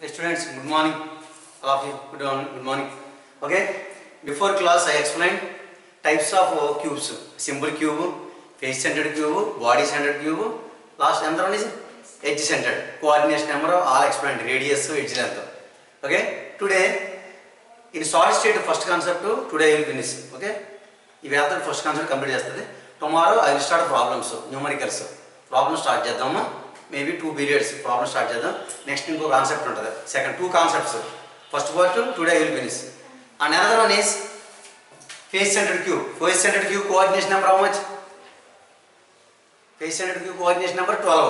Hey students, good morning. All of you, good morning. Okay. Before class, I explained types of cubes: simple cube, face-centered cube, body-centered cube. Last another one is edge-centered. Coordination number all explained. Radius, edge length. Okay. Today, in solid state, first concept today I will finish. Okay. If you have the first concept complete yesterday, tomorrow I will start problems, numericals. Problem start చేద్దాము. Maybe 2 periods problem start చేద్దాం. Next ఇంకో concept ఉంటుంది. Second 2 concepts. First part today I will finish. And another one is face-centered cube. Face-centered cube coordination number how much? Face-centered cube coordination number 12.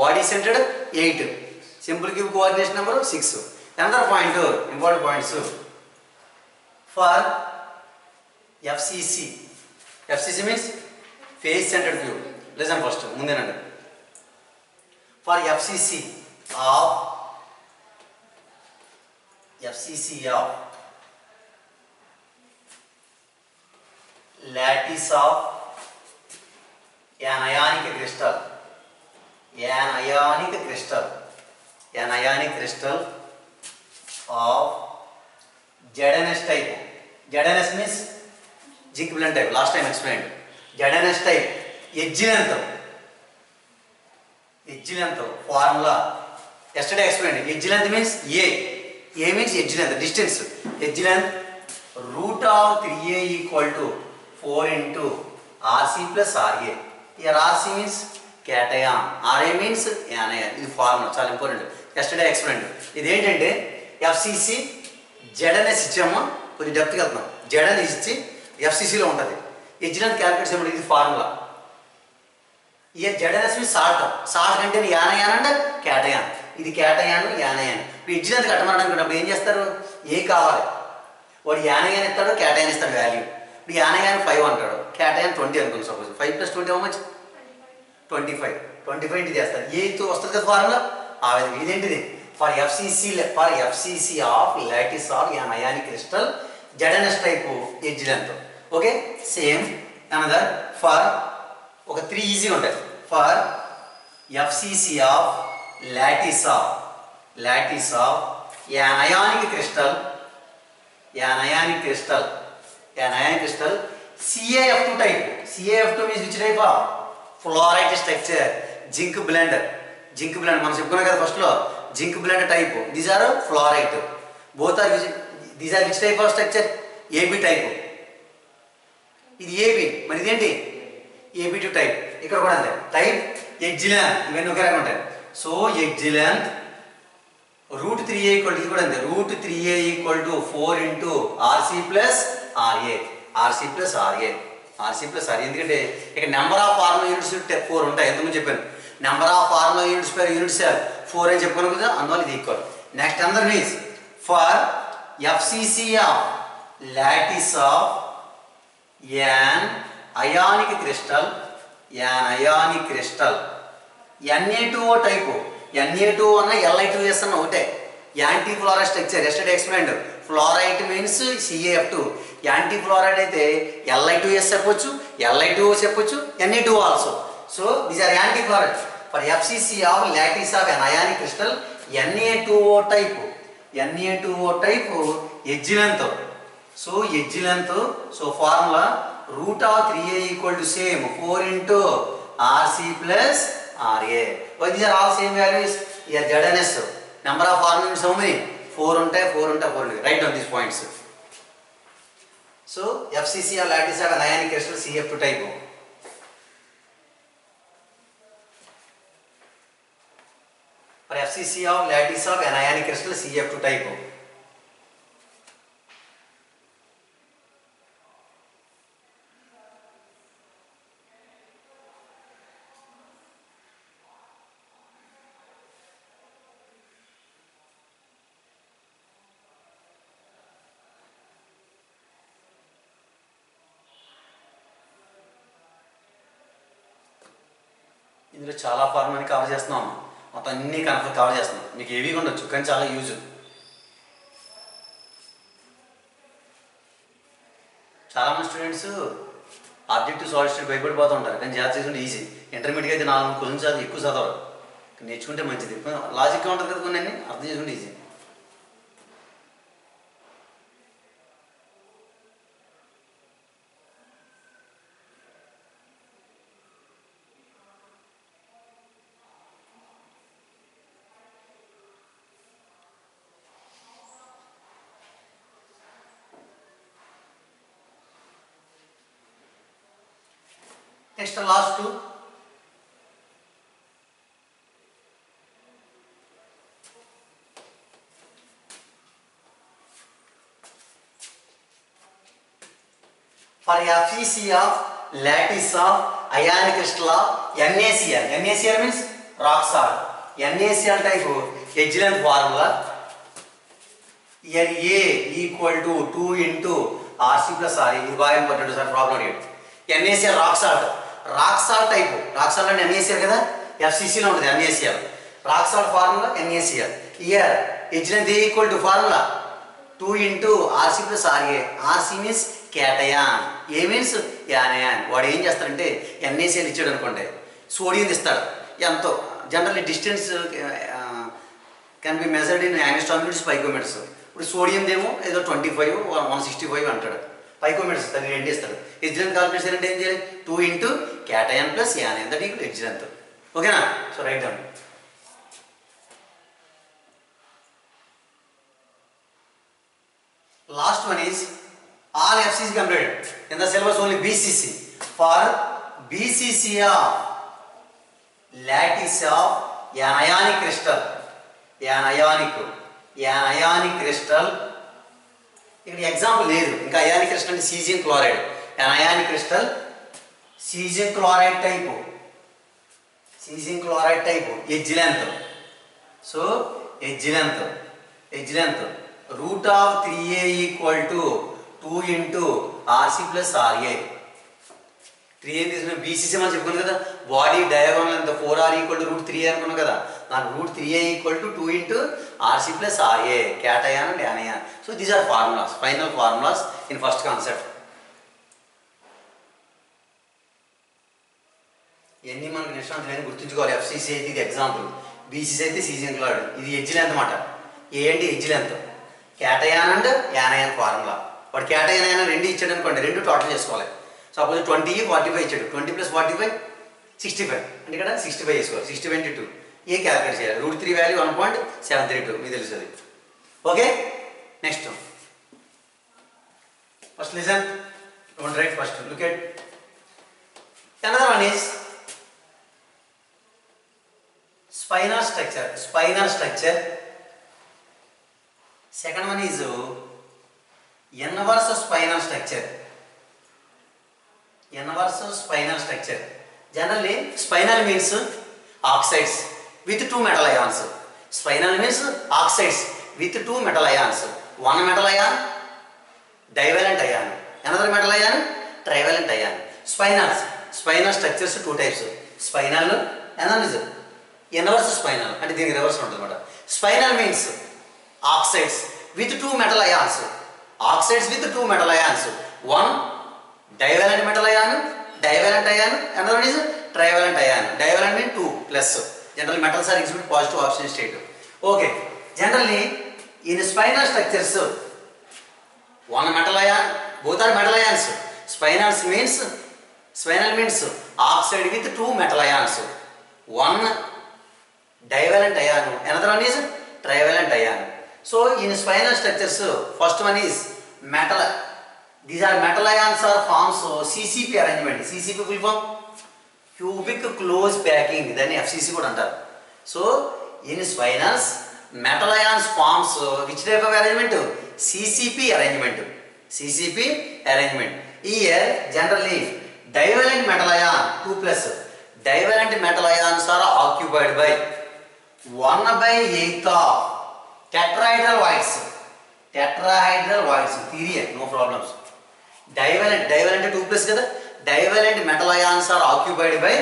Body-centered 8. Simple cube coordination number 6. Another point, important points for FCC. FCC means face-centered cube. Listen first. ముందేనండి. For FCC of lattice of an ionic crystal of ZNS type. ZNS means zinc blende type. Last time explained. ZNS type. Edge length formula yesterday explained. Edge length means A means edge length, distance. Edge length root of 3a equal to 4 into RC plus RA. Here RC means cation, RA means anion. This formula చాలా important. Yesterday explained. ఇది ఏంటంటే FCC ZNS ఇచ్చాము, కొంచెం డెప్త్కి వెళ్తున్నాం. ZNS ఇచ్చి FCC లో ఉంటుంది. edge length calculate చేయడం ఇది formula. Here ZNS means salt contain anion and cation. ఇది cation anion. edge length కట్టమన్నప్పుడు ఏం చేస్తారు? ఏ కావాలి, వాడు anion ఇస్తాడు, cation ఇస్తాడు వాల్యూ. ఇప్పుడు anion 5 అంటాడు, cation 20 అనుకోండి. Suppose 5 + 20 how much? 25 ఇంటి చేస్తారు. ఏతో వస్తుంది కదా ఫార్ములా. ఆ విధంగా ఇదేంటిది for FCC of lattice of an ionic crystal ZNS type edge length. Okay, same another for ఒక 3 ఈజీ ఉంటాయి. For FCC of lattice of an ionic crystal CaF2 type. CaF2 means which type of fluoride structure? zinc blend మనం చెప్పుకున్నాం కదా first లో. zinc blend type. These are fluoride. Both are these are which type of structure? AB type. ఇది AB, మరి ఇదేంటి AB2 type. ఇక్కడ కూడా అంతే. టైప్ ఎడ్జ్ లెంత్ ఇవన్నీ ఒకే రకం ఉంటాయి. So edge length root 3a equal to, ఇది కూడా అంతే, root 3a equal to 4 into RC plus RA. ఎందుకంటే ఇక్కడ నెంబర్ ఆఫ్ ఫార్ములా యూనిట్స్ 4 ఉంటాయి. ఎంతమంది చెప్పాను, number of formula units per unit cell 4 అని చెప్పుకున్నాం కదా, అందువల్ల ఇది ఈక్వల్. నెక్స్ట్ అందర్ means for FCC of lattice of an ionic crystal Na2O type. Na2O అన్న Li2S అన్న ఒకటే. Anti fluoride structure yesterday explained. Fluoride means CaF2. Anti fluoride అయితే Li2S చెప్పొచ్చు, Li2O చెప్పొచ్చు, Na2O also. So these are anti fluoride. For FCC of lattice of an ionic crystal Na2O type edge length. So edge length, so formula root of 3a equal to same 4 into RC plus RA. Why these are all same values? Here ZNS number of formulas how many? 4 ఉంటాయి. Write down these points. So FCC of lattice of an ionic crystal CF2 type. For FCC of lattice of an ionic crystal CF2 type. ఇందులో చాలా ఫార్ములాని cover చేస్తున్నాం. మొత్తం అన్ని cover చేస్తున్నాం. మీకు ఏవి ఉండొచ్చు కానీ చాలా యూజ్. చాలామంది స్టూడెంట్స్ ఆబ్జెక్టివ్ సాలిడ్ స్టేట్ భయపడిపోతూ ఉంటారు, కానీ జాగ్రత్త చేసుకుంటే ఈజీ. ఇంటర్మీడియట్ అయితే 4 క్వశ్చన్స్ చదివి ఎక్కువ చదవరు, నేర్చుకుంటే మంచిది. లాజిక్గా ఉంటుంది కదా, కొన్ని అర్థం చేసుకుంటే easy. Next last for FCC of lattice of ionic crystal of NaCl. NaCl means rock salt. NaCl type edge length formula. Here A equal to 2 into Rc plus Ra. This is very important sir, problem here. NaCl rock salt. Rock salt type. Rock salt and NaCl kada FCC lo untadi NaCl. Rock salt formula NaCl. Here edge length A equal to formula 2 into Rc plus Ra. Rc means cation, A means anion. వాడు ఏం చేస్తారంటే NaCl ఇచ్చాడు అనుకోండి, sodium ఇస్తాడు. ఎంతో generally distance can be measured in angstrom picometres. ఇప్పుడు sodium ఏమో ఏదో 25 165 అంటాడు, పైకోమీటర్స్ దాన్ని రెండు ఇస్తాడు. ఎడ్జ్ లెంత్ కాల్కులేషన్ అంటే ఏం చేయాలి? 2 into cation plus anion, that equal edge length. ఓకేనా? So write down. Last one is all FCC completed. In the syllabus only BCC. For BCC of lattice of an ionic crystal. An ionic crystal. ఇక్కడ example లేదు, ఇంకా ionic crystal అంటే caesium chloride. an ionic crystal caesium chloride type edge length. So edge length root of 3a equal to 2 into Rc plus Ra. 3a తీసుకున్న BCC మనం చెప్పుకున్నాం కదా, body diagonal ఎంత 4r equal to root 3a అనుకున్నాం కదా, నాకు root 3a equal to 2 into Rc plus Ra, cation and anion. So these are formulas, final formulas in first concept. ఇవన్నీ మనకు నెక్స్ట్ అంతా గుర్తుంచుకోవాలి. FCC అయితే ఇది ఎగ్జాంపుల్, BCC అయితే సీజియం క్లోరైడ్, ఇది ఎడ్జ్ లెంత్ అన్నమాట. ఏ అంటే edge length, cation and యానయాన్ formula. వాడు క్యాటయాన్ యానయాన్ రెండు ఇచ్చాడు అనుకోండి, రెండు టోటల్ చేసుకోవాలి. సపోజ్ 20 45 ఇచ్చాడు, 20 + 45 65 అంటే ఇక్కడ 65 వేసుకోవాలి. 60 × 2 ఏ క్యాలిక్యులేట్ చేయాలి. √3 వాల్యూ 1.732 మీకు తెలుస్తుంది. Okay, next first listen, don't write first, look at another one is spinal structure. Second one is inverse spinal structure. Generally spinal means oxides with 2 metal ions. Spinal means oxides with 2 metal ions. One metal ion divalent ion, another metal ion trivalent ion. Spinal structures 2 types, spinal and inverse spinal అంటే దీనికి reverse ఉంటుంది అన్నమాట. Spinal means oxides with 2 metal ions. One divalent metal ion, another one is trivalent ion. Divalent means 2 plus. Generally metals are exhibit positive oxygen state. Okay, generally in spinal structures one metal ion, both are metal ions. Spinal means oxide with 2 metal ions. One divalent ion, another one is trivalent ion. So in spinal structures, first one is metal. These are metal ions are forms CCP arrangement. CCP full form cubic close packing, then FCC కూడా అంటారు. So in spinals metal ions forms which type of arrangement? CCP arrangement. Here generally divalent metal ion 2 plus. Divalent metal ions are occupied by 1/8 of tetrahedral voids. Theory, no problems. Divalent 2 plus kada. Divalent metal ions are occupied by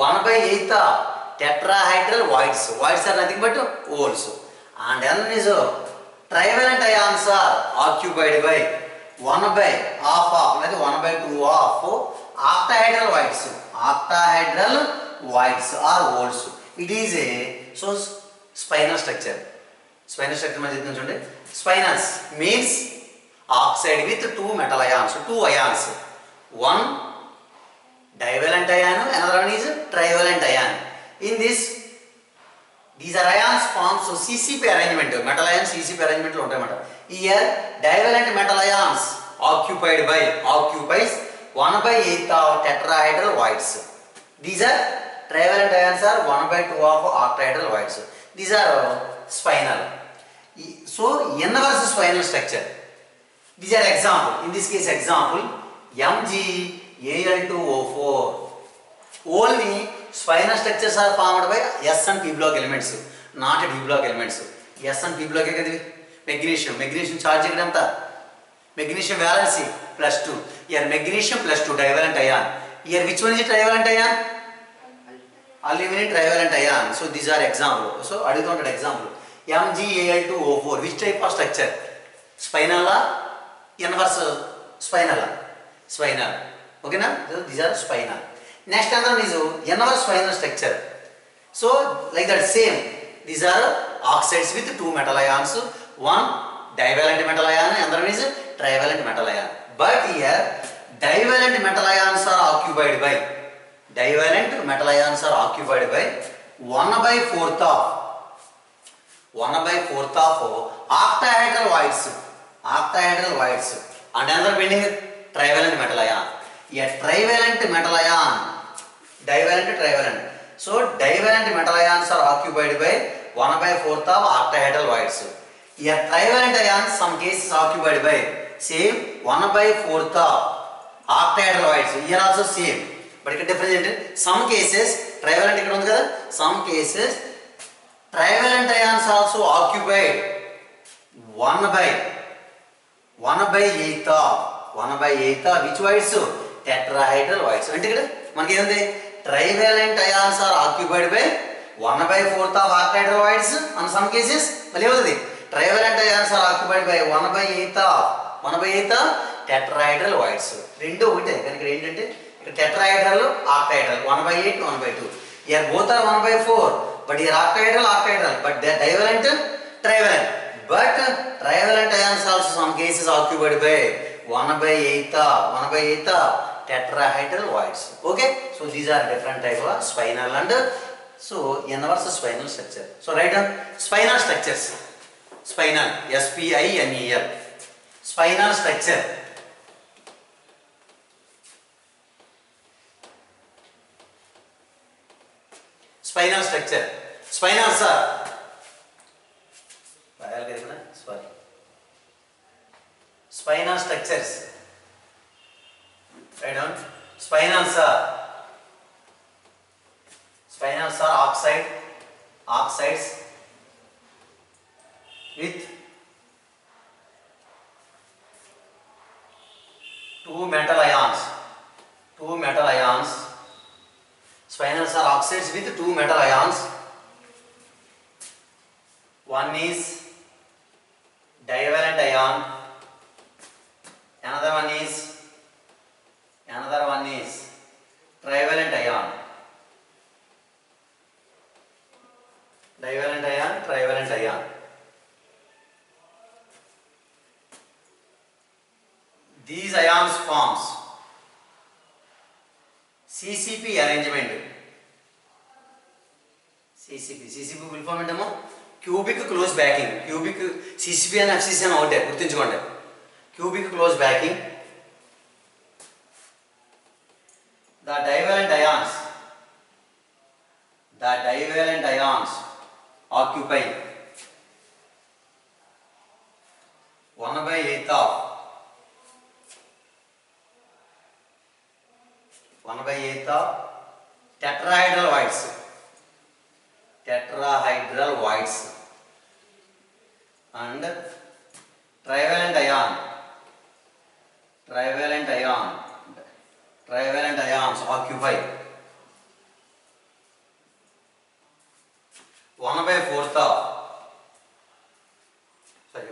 1/8 of tetrahedral voids. Voids are nothing but holes. And then is trivalent ions are occupied by 1/2 like 1/2 of octahedral voids. Octahedral voids are holes. It is a so spinel structure మధ్య చూడండి. Spinels means oxide with two metal ions, two ions, one divalent ion, another one is trivalent ion. In this, these are ions formed so CCP arrangement, metal ions CCP arrangement lo untayi mata. Here divalent metal ions occupies 1/8 of tetrahedral voids. These are trivalent ions are 1/2 of octahedral voids. These are spinal. So inverse spinal structure. These are example. In this case example MgAl2O4. Only spinal structures are formed by S and P block elements, not D block elements. S and P block ekadi magnesium charge ekadanta magnesium valency +2. Here magnesium +2 divalent ion. Here which one is trivalent ion? Aluminum trivalent ion. So these are example. So adugutunna example MgAl2O4. Which type of structure? Spinal la inverse spinal la spinal. Okay na? So these are spinal. Next another is inverse spinal structure. So like that same, these are oxides with two metal ions, one divalent metal ion, another one is trivalent metal ion. But here divalent metal ions are occupied by 1/4 of octahedral voids and another pending trivalent metal ion. A trivalent metal ion, trivalent. So divalent metal ions are occupied by 1/4 of octahedral voids. A trivalent ion some cases occupied by same 1/4 of octahedral voids. Here also same, but it different. Some cases trivalent ikkada undi kada, some cases trivalent ions also occupied 1/8 of which voids? Tetrahedral voids. అంటే ఇక్కడ మనకి ఏంది trivalent ions are occupied by 1/4 of octahedral voids and some cases మళ్ళీ ఏమవుతుంది trivalent ions are occupied by 1/8 of tetrahedral voids. రెండు ఒకటే కానీ ఇక్కడ ఏంటంటే ఇక్కడ tetrahedral octahedral 1/8 1/2. Here both are 1/4 but here octahedral but they are divalent trivalent. But trivalent ions also some cases occupied by 1/8 of tetrahedral voids. Okay, so these are different type of spinal and so inverse spinal structure. So write down spinal structures. Spinal, SPINEL. Spinal structure. Spinal structure. Spinals are spinal structures. Write down spinals are oxides with two metal ions. Spinals are oxides with two metal ions. One is divalent ion, another one is trivalent ion. Trivalent ion. These ions forms CCP arrangement. CCP full form ఏంటమ్మా? Cubic close backing. Cubic CCP and FCC అని ఒకటే గుర్తుంచుకోండి. Cubic close backing. The divalent ions occupy 1/8 of tetrahedral voids and trivalent ions occupy 1/4 of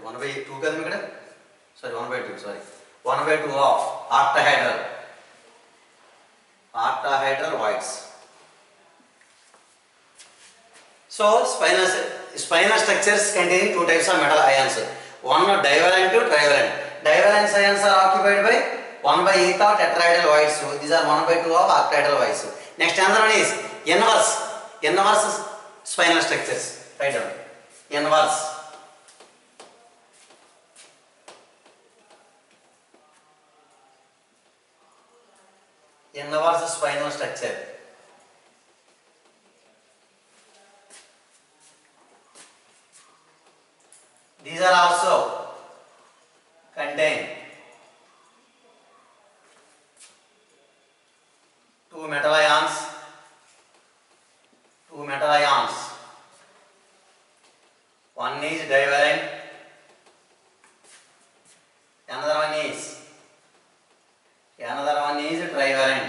1/2 కదా ఇక్కడ 1/2 of octahedral voids. So spinal structures containing two types of metal ions. One divalent, two trivalent. Divalent ions are occupied by 1/8 of tetrahedral voids. So these are 1/2 of octahedral voids. Next another one is inverse. Inverse spinal structures. Write down. Inverse. Inverse spinal structure. These are also contain two metal ions. One is divalent, another one is trivalent.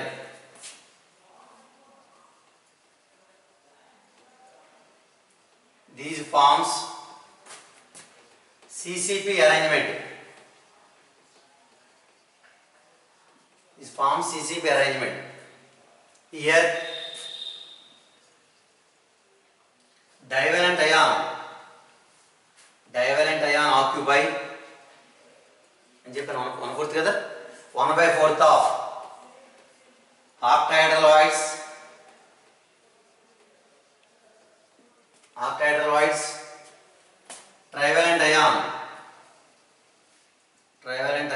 These forms CCP arrangement. This forms CCP arrangement. Here divalent ion occupy and చెప్పాను 1/4 కదా 1/4 of octahedral voids. Trivalent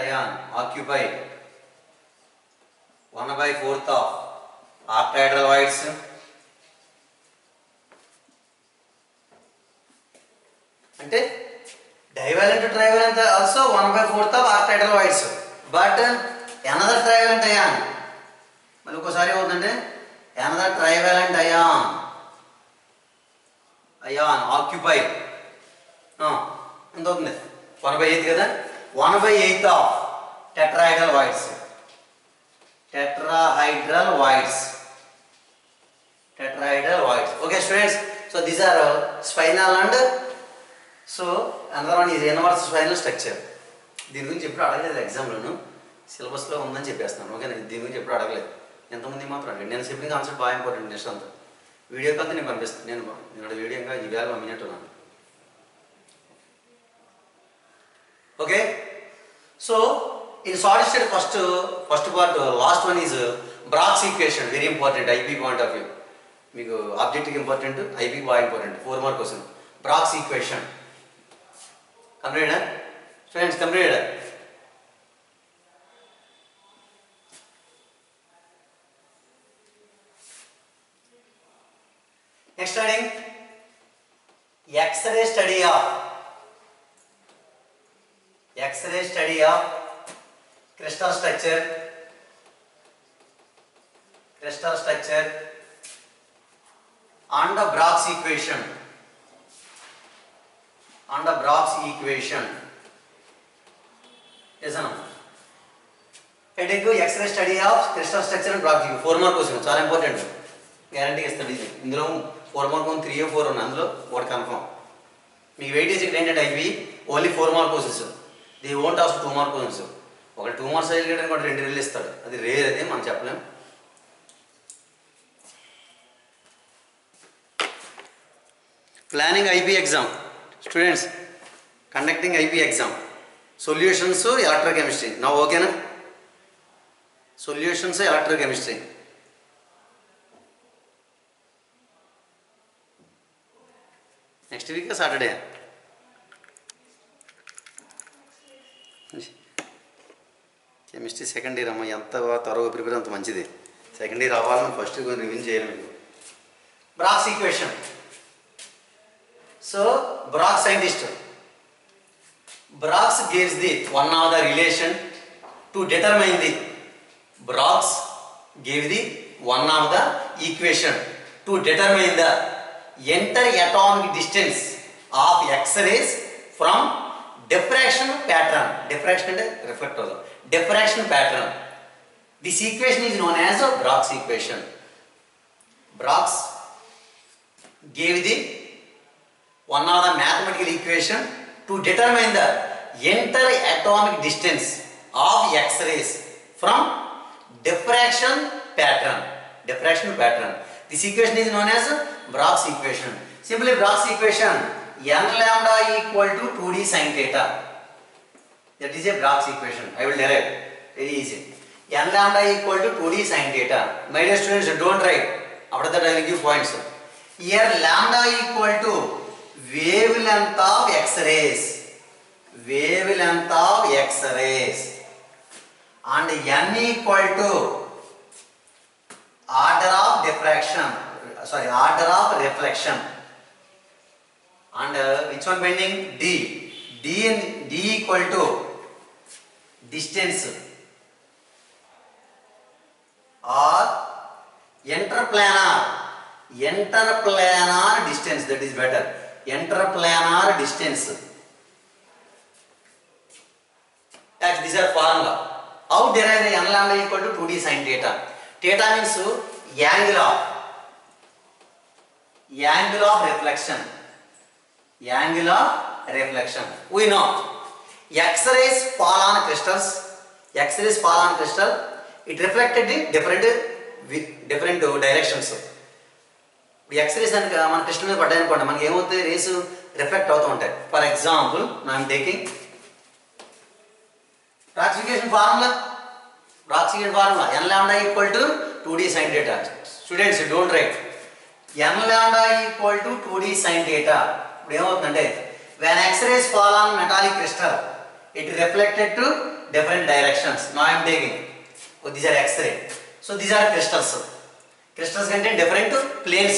ion occupy 1/4 of octahedral voids. అంటే divalent trivalent also 1/4 of octahedral voids. But another trivalent ion మరి ఒకసారి ఏమవుతుందంటే another trivalent ion occupy ఎంత అవుతుంది 1/8 కదా 1/8 of tetrahedral voids. Okay students, so these are spinal and so another one is inverse spinal structure. దీని గురించి ఎప్పుడు అడగలేదు ఎగ్జామ్లోను, సిలబస్లో ఉందని చెప్పేస్తున్నాను. ఓకే, దీని గురించి ఎప్పుడు అడగలేదు. ఎంతమంది మాత్రం అడగలేదు. నేను చెప్పిన కాన్సెప్ట్ బాగా ఇంపార్టెంట్. నెక్స్ట్ అంతా వీడియో కాల్ నేను పంపిస్తాను. నేను వీడియో ఇంకా ఈ వేళ పంపినట్టున్నాను. Okay, so in solid state first part last one is Braggs equation, very important IB point of view. మీకు ఆబ్జెక్టివ్ ఇంపార్టెంట్, ఐబీ బాగా important. 4 mark question. Braggs equation completed students, completed. Next studying X-ray study of crystal structure and the Braggs equation. Yes or no? Heading to X-ray study of crystal structure and Braggs equation. 4 mark question, చాలా important. Guarantee ఇస్తాడు ఇది. ఇందులో 4 mark 3 or 4 ఉన్నాయి, అందులో ఒకటి confirm. మీకు weightage ఇక్కడ ఏంటంటే IV only 4 mark questions. The won't ask 2 mark questions. ఒక 2 మార్క్స్ అయ్యేటప్పుడు కూడా 2 రిల్ ఇస్తాడు. అది రేర్, అది మనం చెప్పలేం. Planning IB exam students, conducting IB exam, solutions electrochemistry. నా ఓకేనా? Solutions electrochemistry. Next week Saturday. Chemistry second year అమ్మ, ఎంత త్వరగా ప్రిపేర్ అంత మంచిది. సెకండ్ ఇయర్ అవ్వాలని ఫస్ట్ రివిజన్ చేయాలి మీకు. Bragg's equation. So Braggs scientist, Braggs gives the one of the relation to determine the Braggs gave the one of the equation to determine the interatomic distance of X-rays from diffraction pattern. Diffraction అంటే reflect అవుతుంది. Diffraction pattern. This equation is known as a Braggs equation. Braggs gave the one of the mathematical equation to determine the interatomic distance of X-rays from diffraction pattern. This equation is known as Braggs equation. Simply Bloch's equation n lambda equal to 2d sin theta. That is a Bloch's equation. I will derive. Very easy. N lambda equal to 2d sin theta. My dear students, don't write. After that I will give points. Here lambda equal to wavelength of X-rays. Wavelength of X-rays. And n equal to order of diffraction. Sorry, order of reflection. And which one pending? D. D equal to distance or interplanar distance. That is better. Interplanar distance. As these are formula. How derive the n lambda equal to 2d sin theta? Theta means angle of reflection. Angle of reflection. We know X-rays fall on crystals. X-rays fall on crystal. It reflected in different directions. X-rays and మన crystal మీద పడ్డాయి అనుకోండి, మనకి ఏమవుతాయి, race reflect అవుతూ ఉంటాయి. For example I am taking Bloch's formula. N lambda equal to 2d sin theta. Students, don't write. N lambda equal to 2d sin theta. When X-rays fall on metallic crystal, it reflected to different directions. Now I am taking. So these are X-ray. So these are crystals. Crystals contain different planes.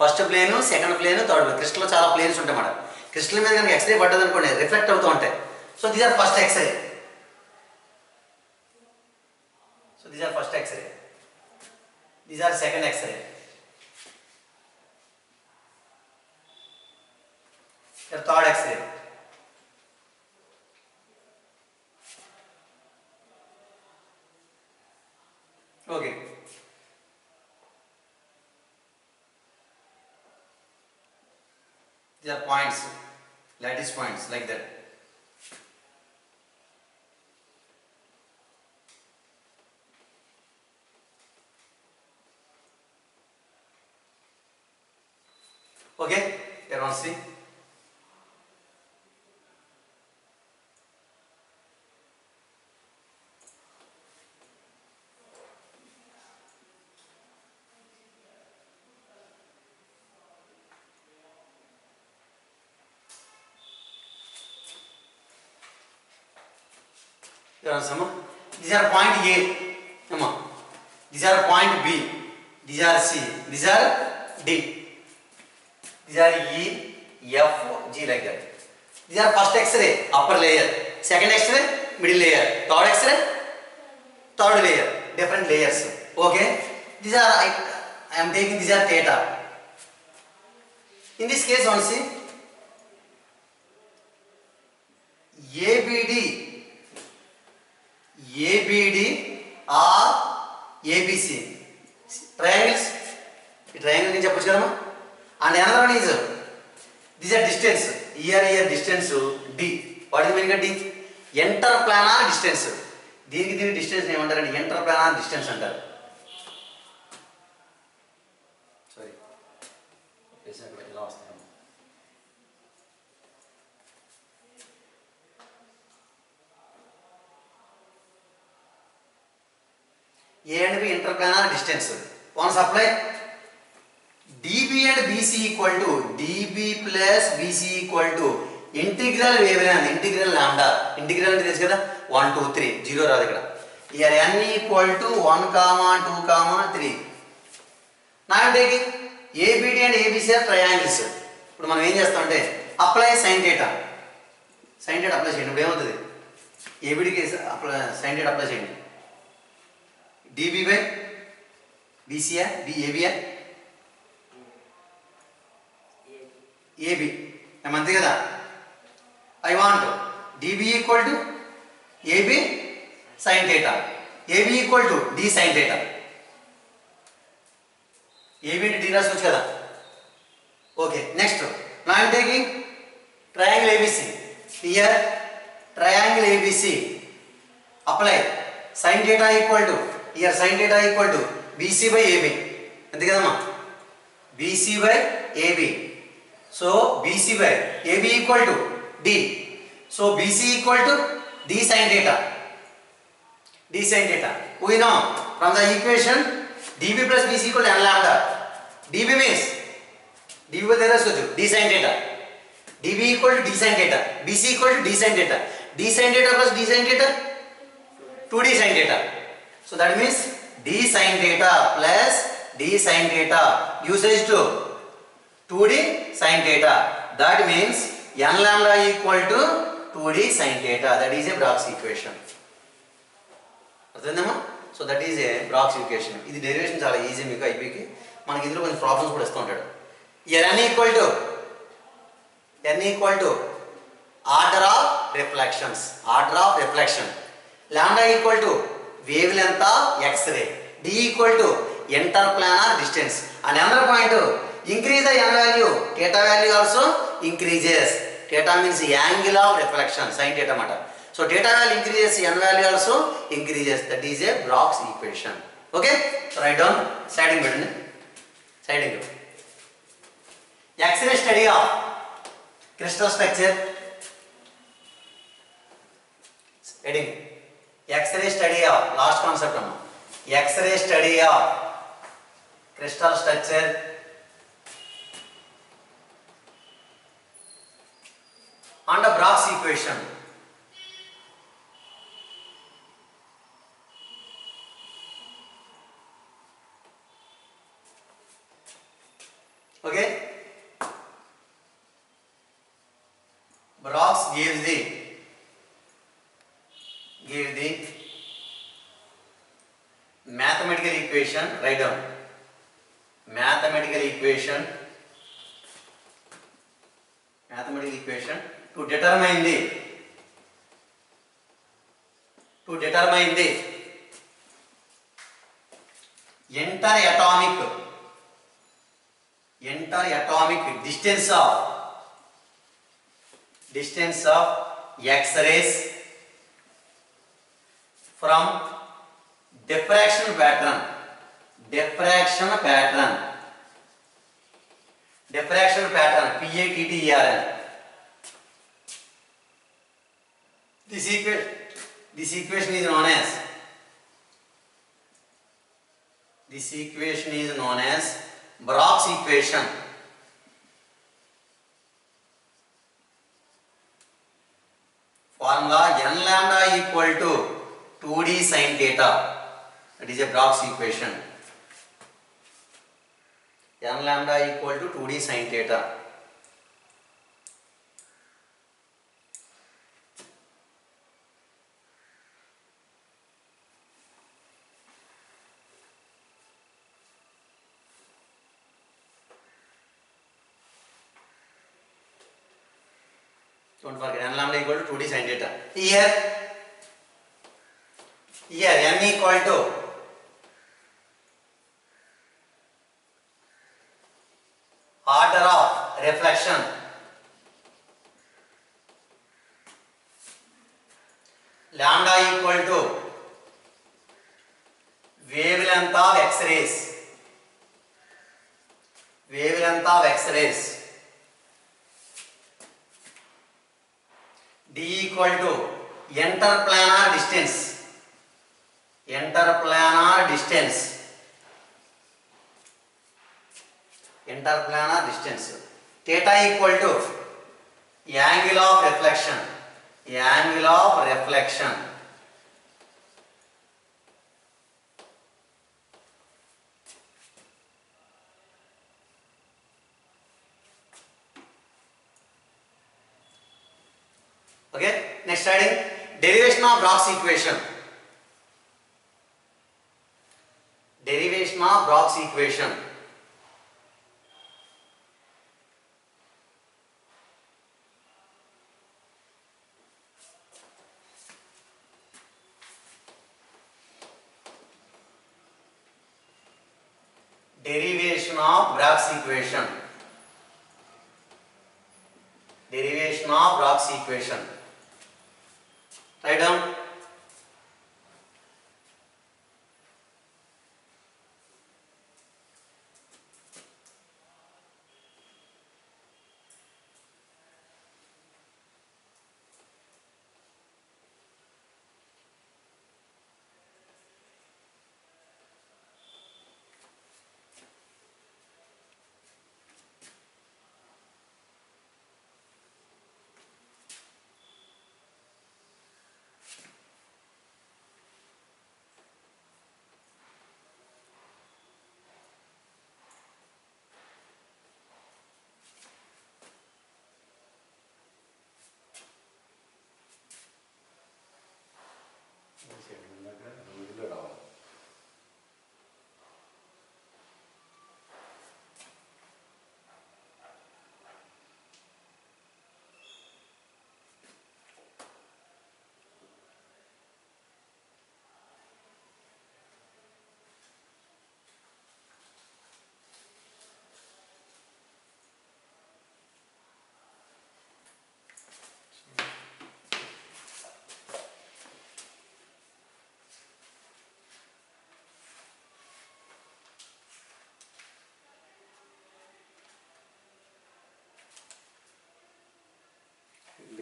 First plane, second plane, third plane. Crystal lo chaala planes untayi mada. Crystal మీద కనుక X-ray పడ్డది అనుకోండి, reflect అవుతూ ఉంటాయి. So these are first X-ray. So these are first X-ray. These are second X-ray. The third X-ray. Okay. These are points, lattice points like that. Okay, everyone see. These are point A. These are point B. These are C. These are D. These are E, F, G like that. These are first X-ray, upper layer. Second X-ray, middle layer. Third X-ray, third layer. Different layers. Okay. These are I am taking. These are theta. In this case, one see ABD or ABC triangles. Triangle ni cheppochu kadama. And another one is these are distance. Here distance D. What is the meaning of D? Interplanar distance. దీనికి distance ఏమంటారంటే interplanar distance అంటారు. Sorry ఇలా వస్తాను. A and B interplanar distance. Once apply dB and BC equal to dB plus BC equal to integral wavelength, integral lambda. Integral అంటే తెలుసు కదా, 1 2 3 0 రాదు ఇక్కడ. Here n equal to 1, 2, 3. Now I am taking ABD and ABC are triangles. ఇప్పుడు మనం ఏం చేస్తామంటే apply sin theta. Sin theta apply చేయండి. ఇప్పుడు ఏమవుతుంది, ABD కి sin theta అప్లై చేయండి. dB by BC है, AB है, AB I'm అంతే కదా. I want dB equal to AB sin theta, AB equal to D sin theta. AB into D రాసుకోవచ్చు కదా. Okay, next now I am taking triangle ABC. Here triangle ABC, apply sin theta equal to, here sin theta equal to BC by AB అంతే కదమ్మా. BC by AB. So BC by AB equal to D. So BC equal to D sin theta. D sin theta. We know from the equation DB plus BC equal to n lambda. DB means DB by there is D sin theta. DB equal to D sin theta. BC equal to D sin theta. D sin theta plus D sin theta 2D sin theta. So that means D sin theta plus D sin theta usage to 2D sin theta. That means n lambda equal to 2D sin theta. That is a Braggs equation. So that is a Braggs equation. This derivation చాలా easy మీకు IPకి. మనకి ఇందులో కొన్ని problems కూడా ఇస్తూ ఉంటాడు. Here n equal to order of reflections. Order of reflection. Lambda equal to wavelength of X-ray. D equal to interplanar distance. And another point, increase the n value. Theta value also increases. Theta means the angle of reflection. Sin theta matter. So theta value increases, n value also increases. That is a Braggs equation. Okay? So write down. Siding button. Siding. X-ray study of crystal structure. Heading. X-ray study of last concept. X-ray study of crystal structure and the Braggs equation. Okay. Braggs gives the mathematical equation. Write down. Mathematical equation to determine the interatomic distance of X-rays from diffraction pattern. PATTERN. This equation is known as Braggs equation. Formula n lambda equal to 2D sin theta. That is a Braggs equation. N lambda equal to 2D sin theta. Don't forget n lambda equal to 2D sin theta. Here n equal to order of reflection. Lambda equal to wavelength of X-rays. D equal to interplanar distance. Theta equal to angle of reflection. Okay, next studying derivation of Braggs equation. Derivation of Braggs equation. Write down.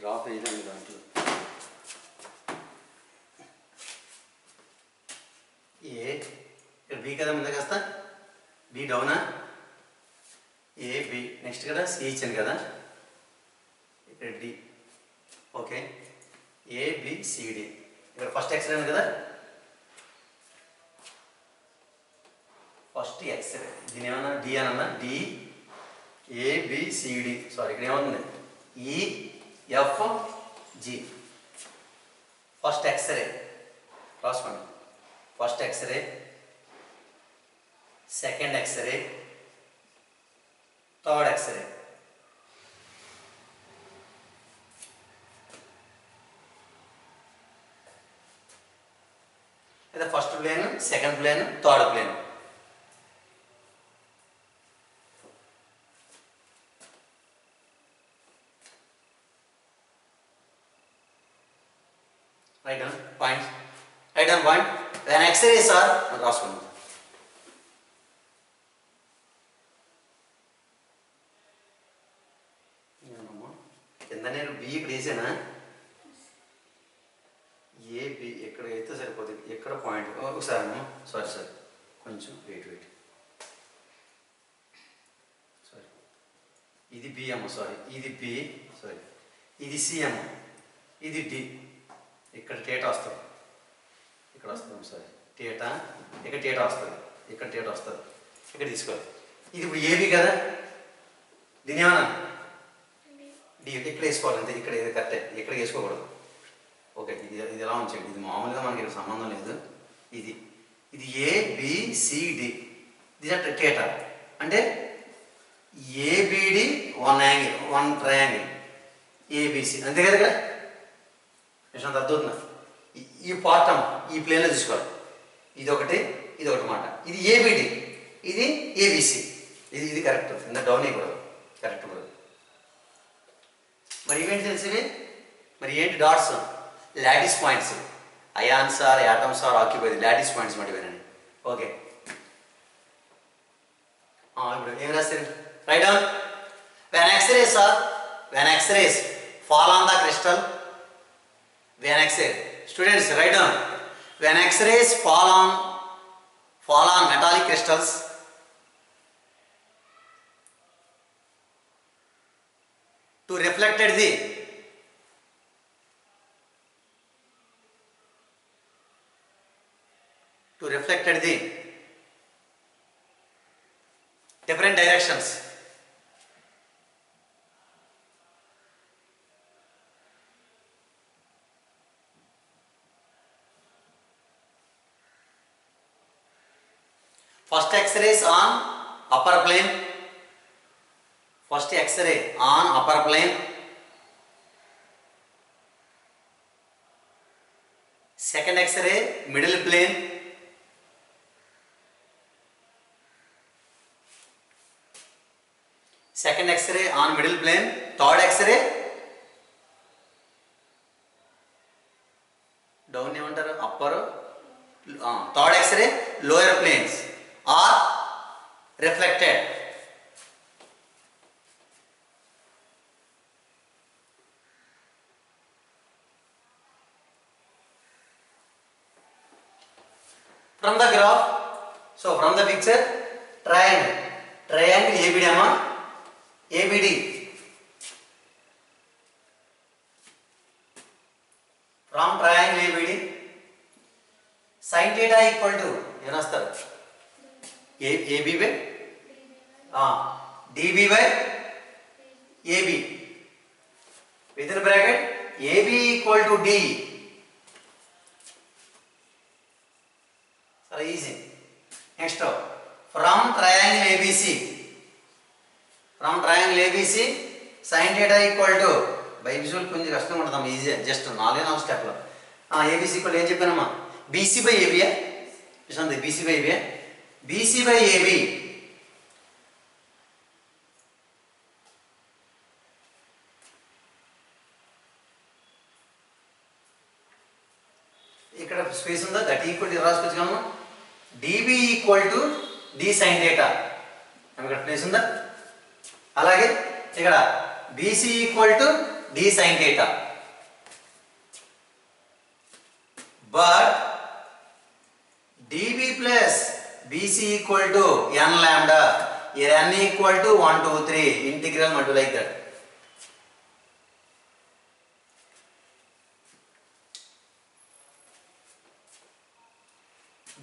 Graph వేయలేము దాంట్లో. A ఇక్కడ B కదా ముందు కాస్త B డౌనా A B next కదా C ఇచ్చాను కదా ఇక్కడ డి ఓకే ఏబిసిడి ఇక్కడ ఫస్ట్ ఎక్స్రే ఉంది కదా ఫస్ట్ ఎక్స్రే దీని ఏమన్నా డి అనన్నా డి ఏబిసిడి సారీ ఇక్కడ ఏమవుతుంది ఈఎఫ్జి ఫస్ట్ ఎక్స్రే రాసుకోండి first X-ray second X-ray third X-ray అయితే first plane second plane third plane write down points write down point when x-rays are రాసుకోండి కింద నేను బి ఇక్కడ వేసానా ఏ బి ఎక్కడ అయితే సరిపోతుంది ఎక్కడ పాయింట్ ఒకసారి సారీ సారీ కొంచెం వెయిట్ సారీ ఇది బి అమ్మ సారీ ఇది బి సారీ ఇది సి అమ్మ ఇది డి ఇక్కడ టేటా వస్తుంది ఇక్కడ వస్తుంది సారీ టేటా ఇక్కడ టేటా వస్తుంది ఇక్కడ టేటా వస్తుంది ఇక్కడ తీసుకోవాలి ఇది ఇప్పుడు ఏబి కదా దీని ఏమన్నా డి ఇక్కడ వేసుకోవాలి అంతే ఇక్కడ ఏది కరెక్టే ఇక్కడ వేసుకోకూడదు ఓకే ఇది ఇది ఎలా ఉంచండి ఇది మామూలుగా మనకి ఇక్కడ సంబంధం లేదు ఇది ఇది ఏబిసిడి ఇది టేటా అంటే ఏబిడి వన్ ట్రయాంగిల్ ఏబిసి అంతే కదా ఇక్కడ విషయం అర్థవుతుందా ఈ పార్ట్ ఈ ప్లేన్లో తీసుకోవాలి ఇది ఒకటి మాట ఇది ఏబిడి ఇది ఏబిసి ఇది ఇది కరెక్ట్ ఇంత డౌన్ అయ్యకూడదు కరెక్ట్ కూడా మరి ఇవేంటి తెలిసివి మరి ఏంటి dots lattice points ions or atoms are occupied lattice points మాట ఇవేనండి ఓకే ఇప్పుడు ఏం రాస్తారు right down when x-rays fall on the crystal when x-rays students write down when x-rays fall on metallic crystals to reflected the different directions first x-rays on upper plane first x-ray on upper plane second x-ray middle plane second x-ray on middle plane third x-ray down ఏమంటారు upper third x-ray lower planes are reflected from the graph so from the picture triangle ABD amma ABD from triangle ABD sin theta equal to ಏನು వస్తారు AB by DB by AB within bracket AB equal to D very easy next from triangle ABC sin theta equal to by visual కొంచెం కష్టంగా ఉంటుంది easy just 4 step లో ABC equal ఏం చెప్పానమ్మా BC by AB చూడండి BC by AB ఇక్కడ space ఉందా that equal to రాసుకోవచ్చుగా DB equal to D sin theta ఇక్కడ ప్లేస్ ఉందా అలాగే ఇక్కడ BC equal to d sin theta. But dB plus BC equal to n lambda. Here n equal to 1, 2, 3. Integral multiple like that.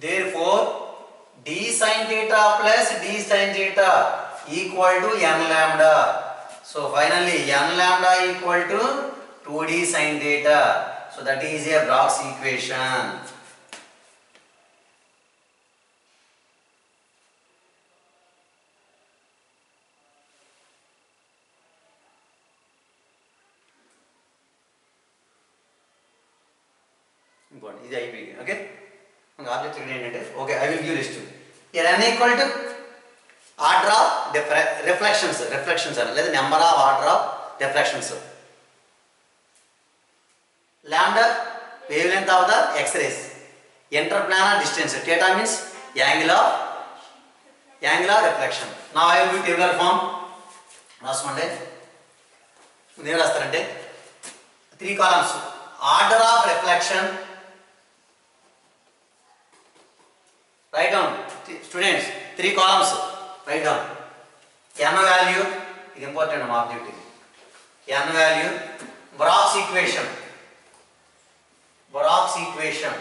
Therefore, d sin theta plus d sin theta equal to n lambda. So finally, n lambda equal to 2d sin theta. So that is a Bloch's equation. Important. This is IP. Okay. Object okay, I will give list. Here n equal to order of reflections are the number of order of reflections. Lambda wavelength of the X-rays. Interplanar distance. Theta means angle of reflection. Now I will do tabular form. Last one day. 3 columns. Order of reflection. Write down, students, 3 columns. Write down. N value is important object. N value. Bloch's equation. Bloch's equation.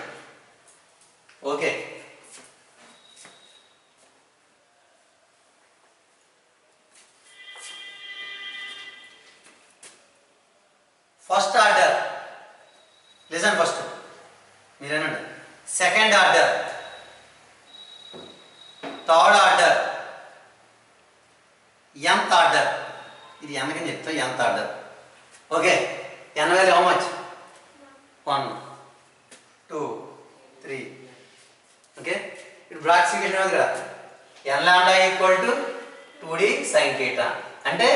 Okay. First order. Listen first. Second order. Third order. Nth order. This is nth order. Okay. N value how much? 1, 2, 3. Okay. It Bloch's equation n lambda equal to 2d sin theta. Ante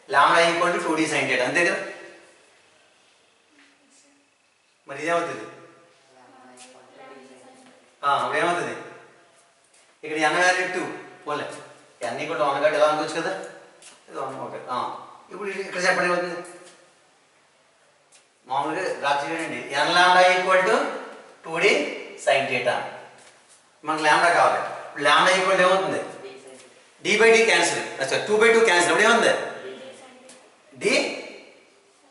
lambda equal to 2d sin theta. Ante kada. మరి ఇదేమవుతుంది? ఇప్పుడేమవుతుంది? ఇక్కడ n value 2 పోలే n equal to 1 ఎలా అనుకోవచ్చు కదా, ఇది 1 okay. ఇప్పుడు ఇక్కడ చెప్పండి ఏమవుతుంది? మామూలుగా రాసి చూడండి, n lambda equal to 2d sin theta. మనకు లాంబ్డా కావాలి. ఇప్పుడు లాంబ్డా ఈక్వల్ టు ఏమవుతుంది? d by d cancel, 2 by 2 cancel. అప్పుడు ఏముంది? d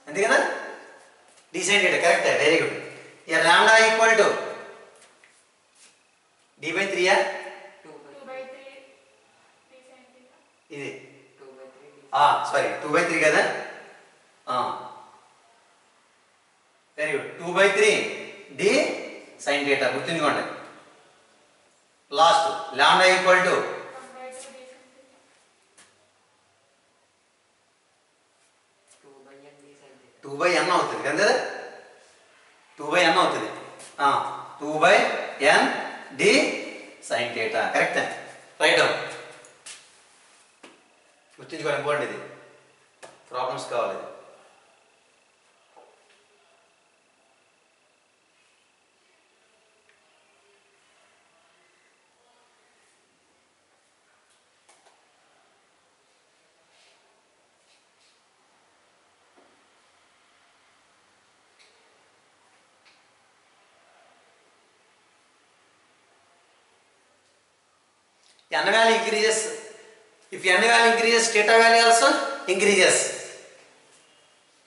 అంతే కదా, d sin theta. Correct, very good. ఇక lambda equal to d by 3 ఇది సారీ 2 బై 3 కదా. Very good. 2 by 3 d sin theta గుర్తుంచుకోండి. Last lambda equal to 2 by n అవుతుంది కదా, 2 బై n అవుతుంది. 2 by n d sin theta. Correct, right down. గుర్తుంచుకోవాలి, important ఇది, problems కావాలి. n value increases. If n value increases, theta value also increases.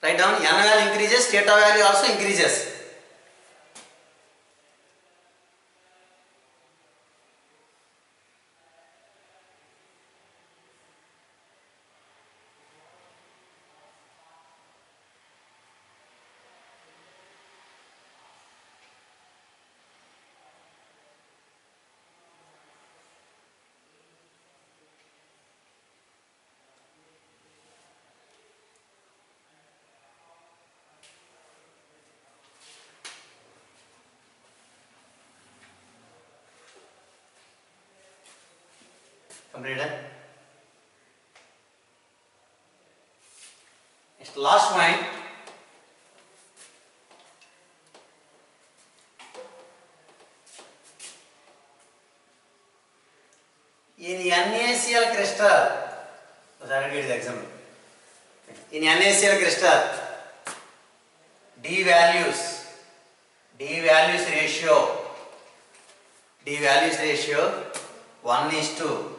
Write down, n value increases, theta value also increases. Completed. Next, last point. In NaCl crystal, I read the example. In NaCl crystal, D values ratio 1 is to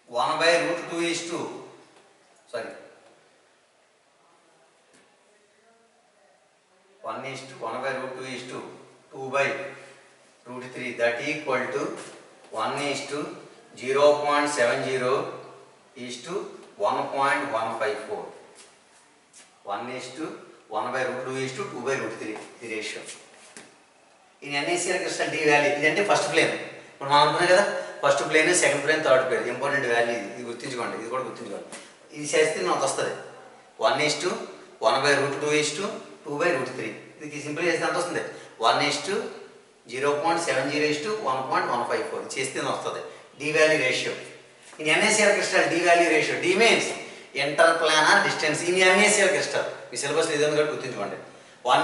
1 by root 2 is to 1 by root 2 is to 2 by root 3, that equal to 1 is to 0.70 is to 1.154. 1 is to 1 by root 2 is to 2 by root 3, the ratio. In NaCl crystal D value, this is first plane. First plane, second plane, third plane. Important value. This is this 1 is to 1 by root 2 is to 2 by root 3. This is simply 1 is to 0.70 is to 1.154. This is the D value ratio. In NaCl crystal, D value ratio. D means interplanar distance in NaCl crystal. We syllabus is 1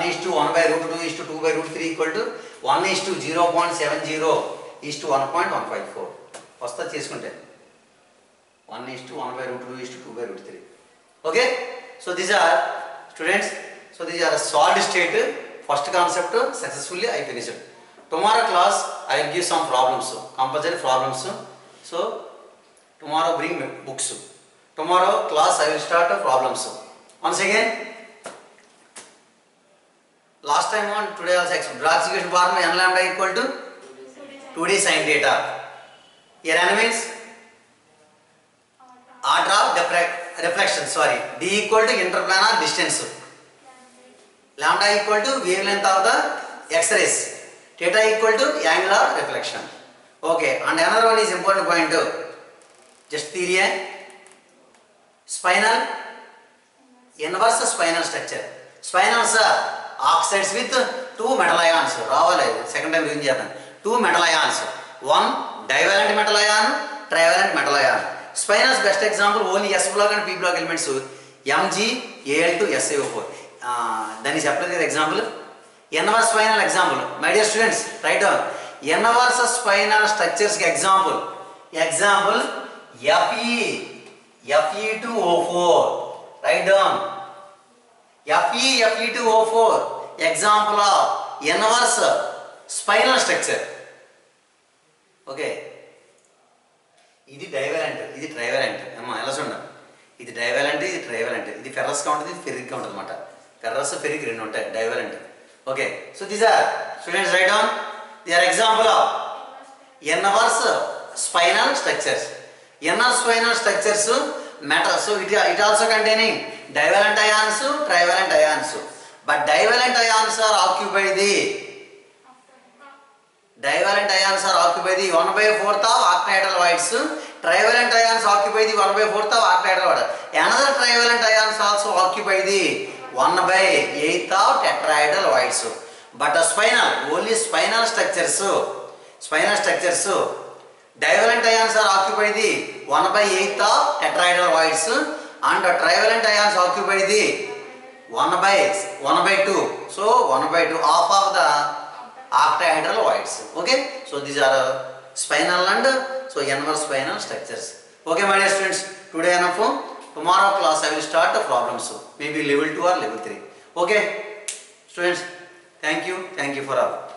is to 1 by root 2 is to 2 by root 3 equal to 1 is to 0.70 is to 1.154. First cheskunte 1 is to 1 by root 2 is to 2 by root 3. Okay? So these are students. So these are solid state first concept successfully I finished. Tomorrow class I will give some problems, compulsory problems. So tomorrow bring books. Tomorrow class I will start problems. Once again, last time on today also Braggs equation form n lambda equal to 2d sin theta. Here n means order of reflection. D equal to interplanar distance. Lambda equal to wavelength of the X-rays. Theta equal to angle of reflection. Okay, and another one is important point. Just theory. Spinal, inverse spinal structure. Spinals are oxides with 2 metal ions. Second time reading chapter. 2 metal ions. One divalent metal ion, trivalent metal ion. Spinals best example only S block and P block elements. Mg, Al2, SiO4. Then is apply the example. Inverse spinal example. My dear students, write down. Inverse spinal structures example. Example Fe2O4. Write down. Fe2O4. Example of inverse spinal structure. Okay. This is divalent. This is trivalent. This is divalent. This is trivalent. This is ferrous count. This is ferric count. Ferrous ferric divalent. Okay. So these are students write down. They are example of inverse spinal structures. Inner spinal structures matter. So it also containing divalent ions, trivalent ions. But divalent ions are occupied the 1 by 4th of octahedral voids. Trivalent ions occupy the 1 by 4th of octahedral void. Another trivalent ions also occupy the 1 by 8th of tetrahedral voids. But only spinal structures. Divalent ions are occupy the 1 by 8th of tetrahedral voids, and trivalent ions occupy the 1 by 2. So 1 by 2 half of the octahedral voids. Okay, so these are spinal and inverse spinal structures. Okay, my dear students, today enough. Tomorrow class I will start the problems, maybe level 2 or level 3. Okay, students, thank you for all.